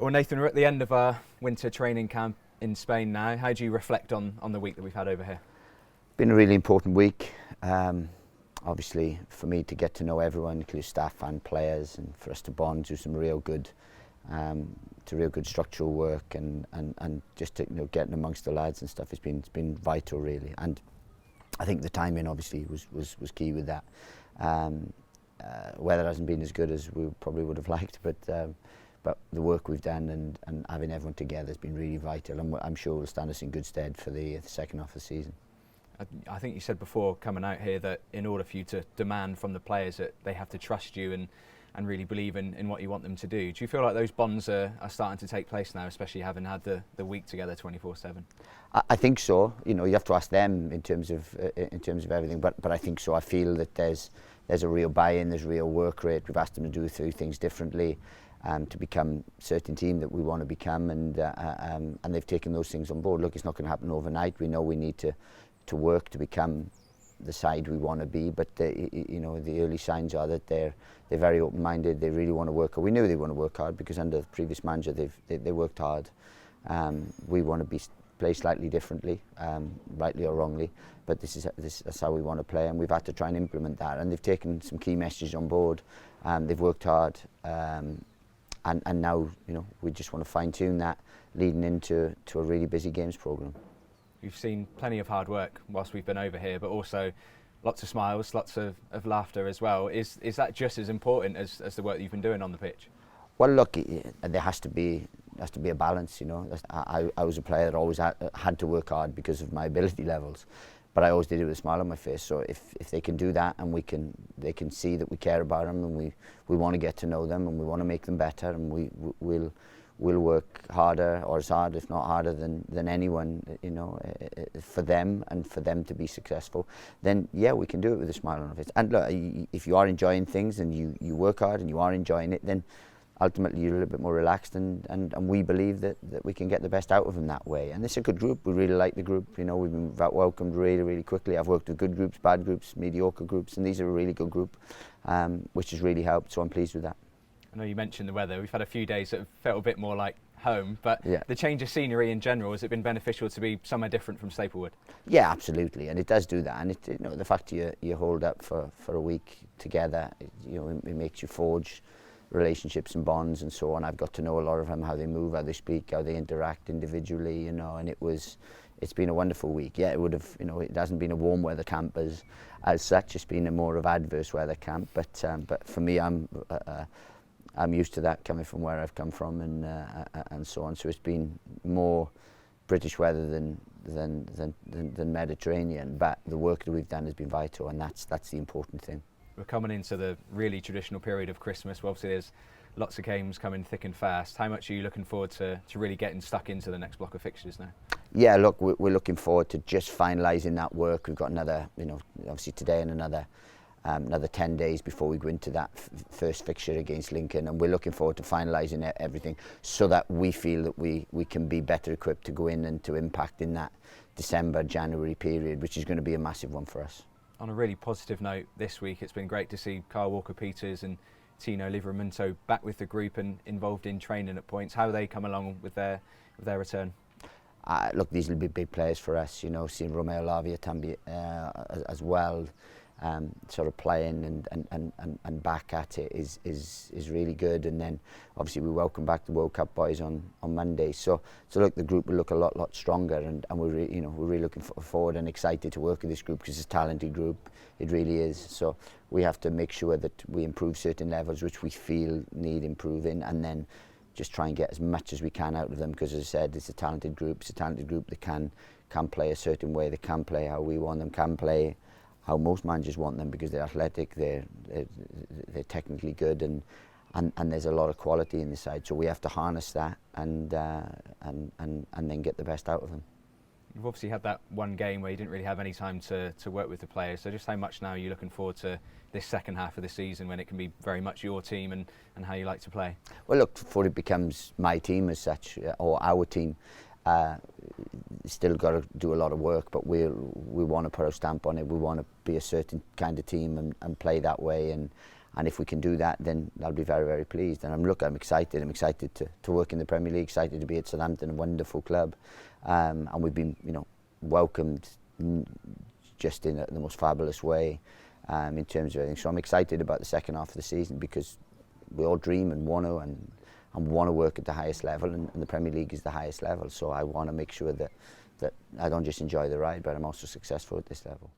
Well, Nathan, we're at the end of our winter training camp in Spain now. How do you reflect on the week that we've had over here? Been a really important week. Obviously, for me to get to know everyone, including staff and players, and for us to bond, do some real good structural work, and just to, getting amongst the lads and stuff has been vital, really. And I think the timing obviously was key with that. Weather hasn't been as good as we probably would have liked, but the work we've done and having everyone together has been really vital, and I'm sure will stand us in good stead for the second half of the season. I think you said before coming out here that in order for you to demand from the players that they have to trust you and really believe in what you want them to do. Do you feel like those bonds are starting to take place now, especially having had the week together 24/7? I think so. You have to ask them in terms of everything, but I think so. I feel that there's a real buy-in, there's a real work rate. We've asked them to do things differently, to become a certain team that we want to become, and they've taken those things on board. Look, it's not going to happen overnight. We know we need to work to become the side we want to be, but the early signs are that they're very open-minded. They really want to work hard. We knew they want to work hard because under the previous manager they worked hard. We want to play slightly differently, rightly or wrongly, but that's how we want to play, and we've had to try and implement that. And they've taken some key messages on board. They've worked hard, and now we just want to fine-tune that leading into a really busy games programme. We've seen plenty of hard work whilst we've been over here, but also lots of smiles, lots of laughter as well. Is that just as important as the work that you've been doing on the pitch? Well, look, there has to be a balance. I was a player that always had to work hard because of my ability levels, but I always did it with a smile on my face. So if they can do that, and they can see that we care about them, and we want to get to know them, and we want to make them better, and we'll work harder, or as hard, if not harder, than anyone, for them and for them to be successful, then yeah, we can do it with a smile on our face. And look, if you are enjoying things and you work hard and you are enjoying it, then ultimately you're a little bit more relaxed, and we believe that we can get the best out of them that way. And it's a good group. We really like the group. We've been welcomed really, really quickly. I've worked with good groups, bad groups, mediocre groups, and these are a really good group, which has really helped, so I'm pleased with that. I know you mentioned the weather. We've had a few days that have felt a bit more like home, but yeah. The change of scenery in general, has it been beneficial to be somewhere different from Staplewood? Yeah, absolutely, and it does do that. And the fact you hold up for a week together, it makes you forge relationships and bonds and so on. I've got to know a lot of them, how they move, how they speak, how they interact individually, and it's been a wonderful week. Yeah, it would have, it hasn't been a warm weather camp as such. It's been a more of adverse weather camp, but for me, I'm used to that, coming from where I've come from, and so on. So it's been more British weather than Mediterranean, but the work that we've done has been vital, and that's the important thing. We're coming into the really traditional period of Christmas. Well, obviously there's lots of games coming thick and fast. How much are you looking forward to really getting stuck into the next block of fixtures now? Yeah, look, we're looking forward to just finalising that work. We've got another, obviously today and another 10 days before we go into that first fixture against Lincoln, and we're looking forward to finalising everything so that we feel that we can be better equipped to go in and to impact in that December-January period, which is going to be a massive one for us. On a really positive note, this week it's been great to see Carl Walker-Peters and Tino Livramento back with the group and involved in training at points. How they come along with their return? Look, these will be big players for us. Seeing Romeo Lavia as well. Sort of playing and back at it is really good. And then obviously we welcome back the World Cup boys on Monday. So look, the group will look a lot stronger, and we're really looking forward and excited to work with this group because it's a talented group. It really is. So we have to make sure that we improve certain levels which we feel need improving, and then just try and get as much as we can out of them, because as I said, it's a talented group. It's a talented group that can play a certain way. They can play how we want them, can play how most managers want them, because they're athletic, they're technically good, and there's a lot of quality in the side. So we have to harness that and then get the best out of them. You've obviously had that one game where you didn't really have any time to work with the players. So just how much now are you looking forward to this second half of the season, when it can be very much your team and how you like to play? Well, look, before it becomes my team as such, or our team, still got to do a lot of work, but we want to put our stamp on it. We want to be a certain kind of team and play that way, and And if we can do that, then I'll be very, very pleased. And I'm excited. I'm excited to work in the Premier League, excited to be at Southampton, a wonderful club. And we've been, welcomed just in the most fabulous way in terms of everything. So I'm excited about the second half of the season, because we all dream and want to work at the highest level, and the Premier League is the highest level. So I want to make sure that I don't just enjoy the ride, but I'm also successful at this level.